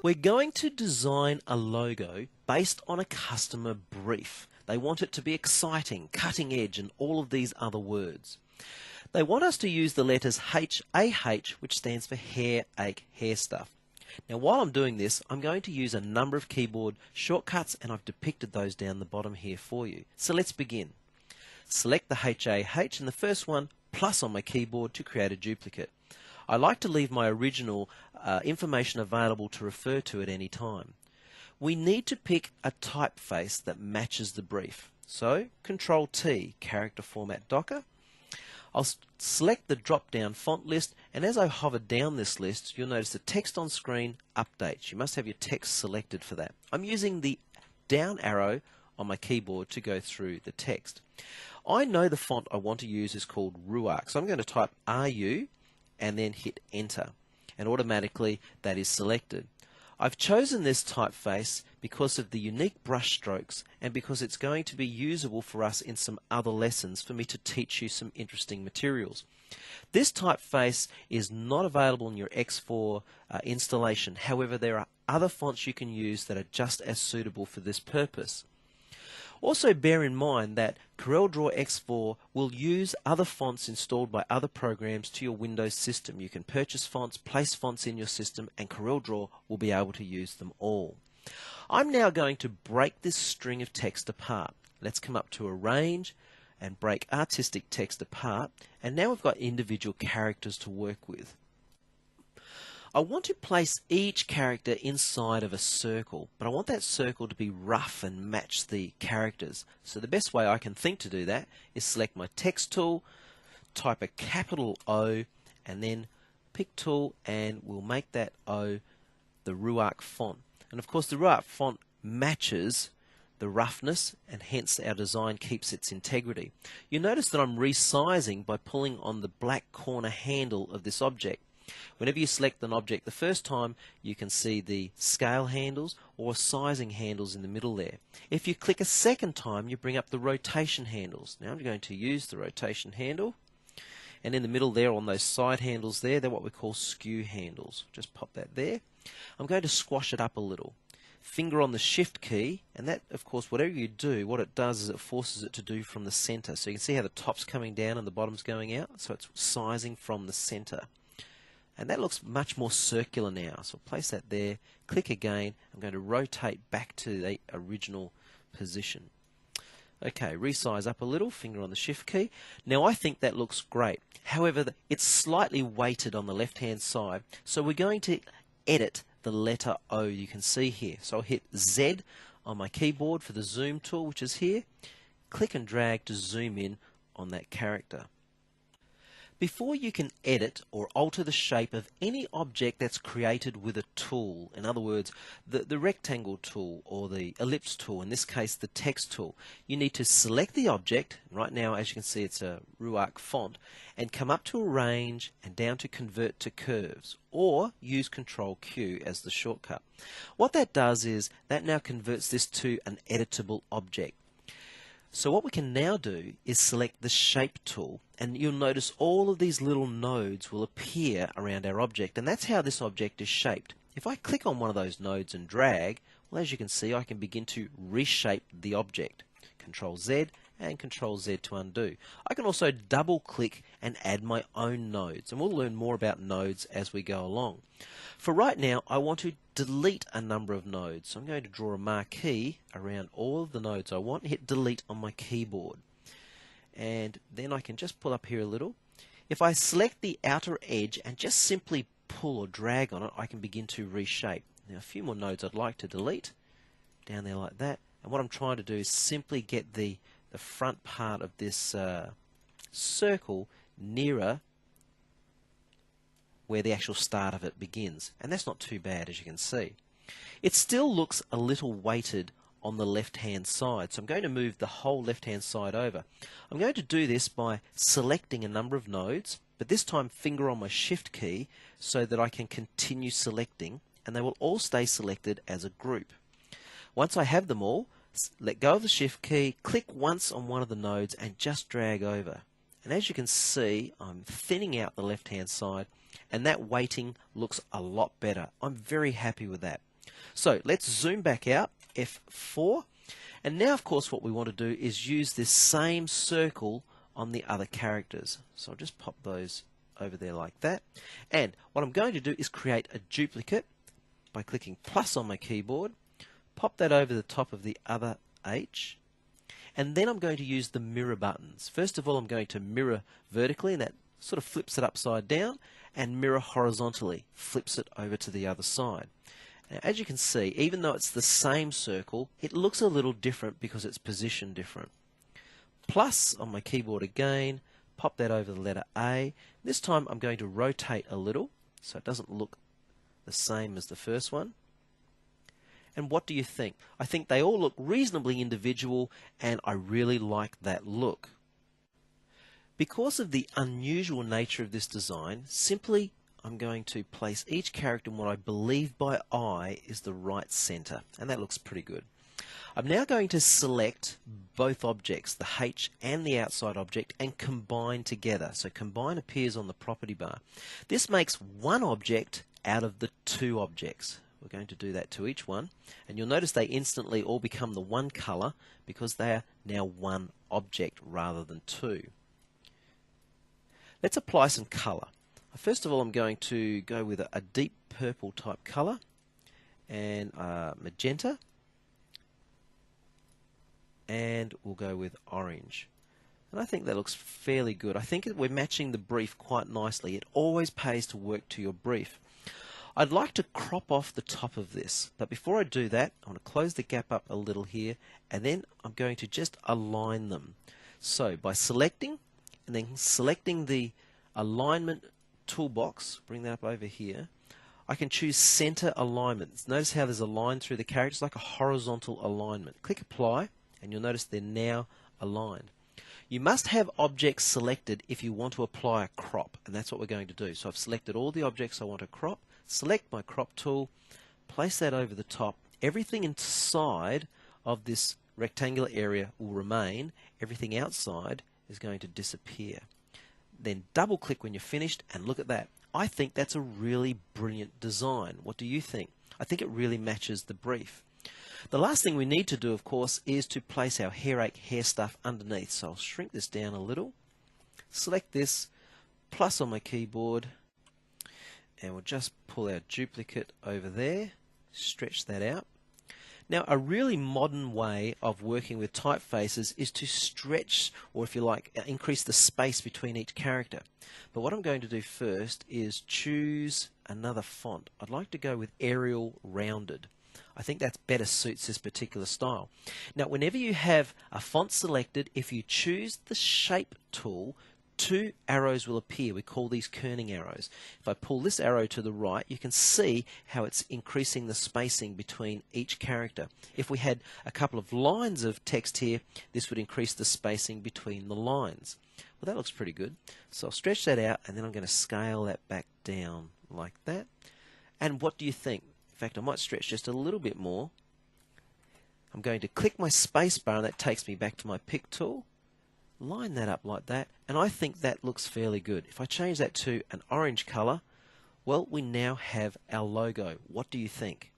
We're going to design a logo based on a customer brief. They want it to be exciting, cutting edge, and all of these other words. They want us to use the letters H-A-H, which stands for hair, ache, hair stuff. Now while I'm doing this, I'm going to use a number of keyboard shortcuts, and I've depicted those down the bottom here for you. So let's begin. Select the H-A-H and the first one, plus on my keyboard to create a duplicate. I like to leave my original information available to refer to at any time. We need to pick a typeface that matches the brief. So Control T, Character Format Docker. I'll select the drop-down font list, and as I hover down this list, you'll notice the text on screen updates. You must have your text selected for that. I'm using the down arrow on my keyboard to go through the text. I know the font I want to use is called RUARC, so I'm going to type RU and then hit enter, and automatically that is selected. I've chosen this typeface because of the unique brush strokes and because it's going to be usable for us in some other lessons for me to teach you some interesting materials. This typeface is not available in your X4 installation. However, there are other fonts you can use that are just as suitable for this purpose. Also bear in mind that CorelDRAW X4 will use other fonts installed by other programs to your Windows system. You can purchase fonts, place fonts in your system, and CorelDRAW will be able to use them all. I'm now going to break this string of text apart. Let's come up to Arrange and break artistic text apart, and now we've got individual characters to work with. I want to place each character inside of a circle, but I want that circle to be rough and match the characters. So the best way I can think to do that is select my text tool, type a capital O, and then pick tool, and we'll make that O the RUARC font. And of course the RUARC font matches the roughness, and hence our design keeps its integrity. You'll notice that I'm resizing by pulling on the black corner handle of this object. Whenever you select an object the first time, you can see the scale handles or sizing handles in the middle there. If you click a second time, you bring up the rotation handles. Now I'm going to use the rotation handle, and in the middle there on those side handles there, they're what we call skew handles. Just pop that there. I'm going to squash it up a little. Finger on the Shift key, and that, of course, whatever you do, what it does is it forces it to do from the center. So you can see how the top's coming down and the bottom's going out, so it's sizing from the center. And that looks much more circular now. So I'll place that there, click again. I'm going to rotate back to the original position. Okay, resize up a little, finger on the Shift key. Now I think that looks great. However, it's slightly weighted on the left-hand side, so we're going to edit the letter O you can see here. So I'll hit Z on my keyboard for the zoom tool, which is here. Click and drag to zoom in on that character. Before you can edit or alter the shape of any object that's created with a tool, in other words, the rectangle tool or the ellipse tool, in this case the text tool, you need to select the object. Right now, as you can see, it's a RUARC font, and come up to Arrange and down to Convert to Curves, or use Control Q as the shortcut. What that does is that now converts this to an editable object. So what we can now do is select the Shape tool, and you'll notice all of these little nodes will appear around our object, and that's how this object is shaped. If I click on one of those nodes and drag, well, as you can see, I can begin to reshape the object. Control Z and Control Z to undo. I can also double click and add my own nodes, and we'll learn more about nodes as we go along. For right now, I want to delete a number of nodes. So I'm going to draw a marquee around all of the nodes I want and hit delete on my keyboard. And then I can just pull up here a little. If I select the outer edge and just simply pull or drag on it, I can begin to reshape. Now a few more nodes I'd like to delete, down there like that. And what I'm trying to do is simply get the front part of this circle nearer where the actual start of it begins. And that's not too bad, as you can see. It still looks a little weighted on the left-hand side, so I'm going to move the whole left-hand side over. I'm going to do this by selecting a number of nodes, but this time finger on my Shift key so that I can continue selecting, and they will all stay selected as a group. Once I have them all, let go of the Shift key, click once on one of the nodes and just drag over. And as you can see, I'm thinning out the left-hand side, and that weighting looks a lot better. I'm very happy with that. So let's zoom back out, F4, and now of course what we want to do is use this same circle on the other characters. So I'll just pop those over there like that, and what I'm going to do is create a duplicate by clicking plus on my keyboard, pop that over the top of the other H, and then I'm going to use the mirror buttons. First of all, I'm going to mirror vertically, and that sort of flips it upside down, and mirror horizontally, flips it over to the other side. Now, as you can see, even though it's the same circle, it looks a little different because it's positioned different. Plus on my keyboard again, pop that over the letter A. This time I'm going to rotate a little so it doesn't look the same as the first one. And what do you think? I think they all look reasonably individual, and I really like that look. Because of the unusual nature of this design, simply I'm going to place each character in what I believe by eye is the right center, and that looks pretty good. I'm now going to select both objects, the H and the outside object, and combine together. So combine appears on the property bar. This makes one object out of the two objects. We're going to do that to each one, and you'll notice they instantly all become the one color because they are now one object rather than two. Let's apply some color. First of all, I'm going to go with a deep purple type color and magenta, and we'll go with orange. And I think that looks fairly good. I think we're matching the brief quite nicely. It always pays to work to your brief. I'd like to crop off the top of this, but before I do that, I want to close the gap up a little here, and then I'm going to just align them. So by selecting, and then selecting the alignment toolbox, bring that up over here, I can choose center alignment. Notice how there's a line through the characters, like a horizontal alignment. Click apply, and you'll notice they're now aligned. You must have objects selected if you want to apply a crop, and that's what we're going to do. So I've selected all the objects I want to crop, select my crop tool, place that over the top. Everything inside of this rectangular area will remain, everything outside is going to disappear. Then double click when you're finished, and look at that. I think that's a really brilliant design. What do you think? I think it really matches the brief. The last thing we need to do, of course, is to place our hair stuff underneath. So I'll shrink this down a little, select this, plus on my keyboard, and we'll just pull our duplicate over there, stretch that out. Now, a really modern way of working with typefaces is to stretch, or if you like, increase the space between each character. But what I'm going to do first is choose another font. I'd like to go with Arial Rounded. I think that better suits this particular style. Now, whenever you have a font selected, if you choose the Shape tool, two arrows will appear. We call these kerning arrows. If I pull this arrow to the right, you can see how it's increasing the spacing between each character. If we had a couple of lines of text here, this would increase the spacing between the lines. Well, that looks pretty good. So I'll stretch that out, and then I'm going to scale that back down like that. And what do you think? In fact, I might stretch just a little bit more. I'm going to click my space bar, and that takes me back to my pick tool. Line that up like that, and I think that looks fairly good. If I change that to an orange color, well, we now have our logo. What do you think?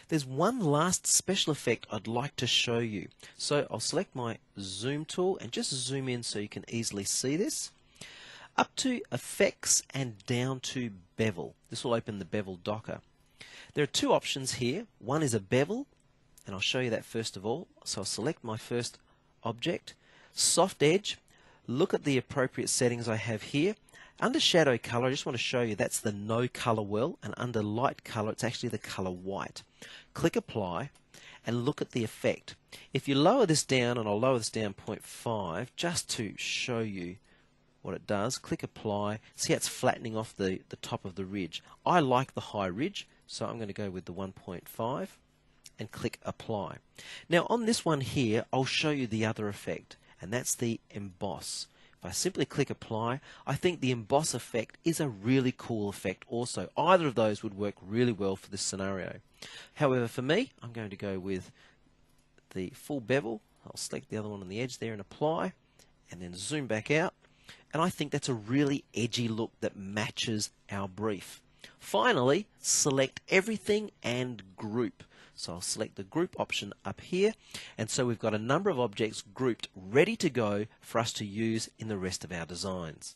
There's one last special effect I'd like to show you. So I'll select my zoom tool and just zoom in so you can easily see this. Up to Effects and down to Bevel. This will open the Bevel Docker. There are two options here. One is a bevel, and I'll show you that first of all. So I'll select my first object. Soft edge, look at the appropriate settings I have here. Under shadow color, I just want to show you that's the no color well, and under light color, it's actually the color white. Click apply, and look at the effect. If you lower this down, and I'll lower this down 0.5 just to show you what it does, click apply, see how it's flattening off the top of the ridge. I like the high ridge, so I'm going to go with the 1.5 and click apply. Now on this one here, I'll show you the other effect, and that's the emboss. If I simply click apply, I think the emboss effect is a really cool effect also. Either of those would work really well for this scenario. However, for me, I'm going to go with the full bevel. I'll select the other one on the edge there and apply, and then zoom back out. And I think that's a really edgy look that matches our brief. Finally, select everything and group. So I'll select the group option up here, and so we've got a number of objects grouped ready to go for us to use in the rest of our designs.